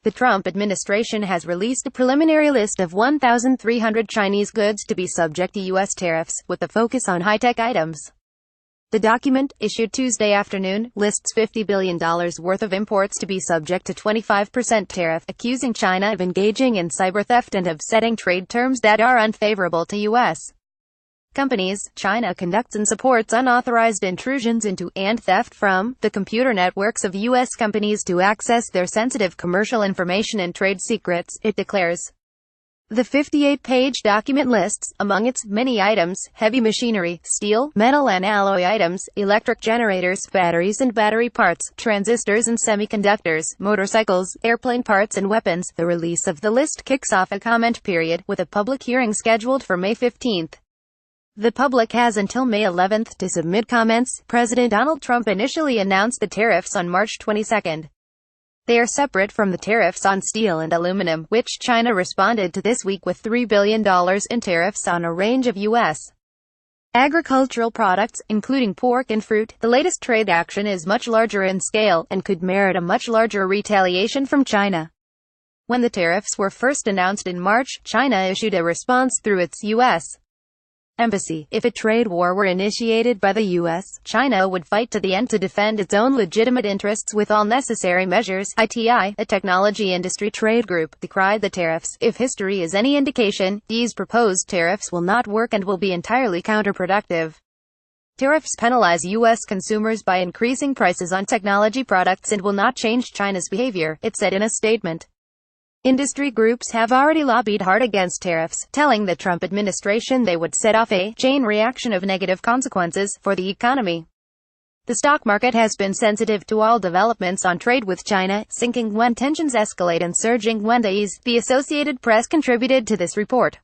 The Trump administration has released a preliminary list of 1,300 Chinese goods to be subject to U.S. tariffs, with a focus on high-tech items. The document, issued Tuesday afternoon, lists $50 billion worth of imports to be subject to 25% tariff, accusing China of engaging in cyber theft and of setting trade terms that are unfavorable to U.S. companies. China conducts and supports unauthorized intrusions into, and theft from, the computer networks of U.S. companies to access their sensitive commercial information and trade secrets, it declares. The 58-page document lists, among its many items, heavy machinery, steel, metal and alloy items, electric generators, batteries and battery parts, transistors and semiconductors, motorcycles, airplane parts and weapons. The release of the list kicks off a comment period, with a public hearing scheduled for May 15. The public has until May 11 to submit comments. President Donald Trump initially announced the tariffs on March 22. They are separate from the tariffs on steel and aluminum, which China responded to this week with $3 billion in tariffs on a range of U.S. agricultural products, including pork and fruit. The latest trade action is much larger in scale, and could merit a much larger retaliation from China. When the tariffs were first announced in March, China issued a response through its U.S. embassy. If a trade war were initiated by the U.S., China would fight to the end to defend its own legitimate interests with all necessary measures. ITI, a technology industry trade group, decried the tariffs. If history is any indication, these proposed tariffs will not work and will be entirely counterproductive. Tariffs penalize U.S. consumers by increasing prices on technology products and will not change China's behavior, it said in a statement. Industry groups have already lobbied hard against tariffs, telling the Trump administration they would set off a chain reaction of negative consequences for the economy. The stock market has been sensitive to all developments on trade with China, sinking when tensions escalate and surging when they ease, the Associated Press contributed to this report.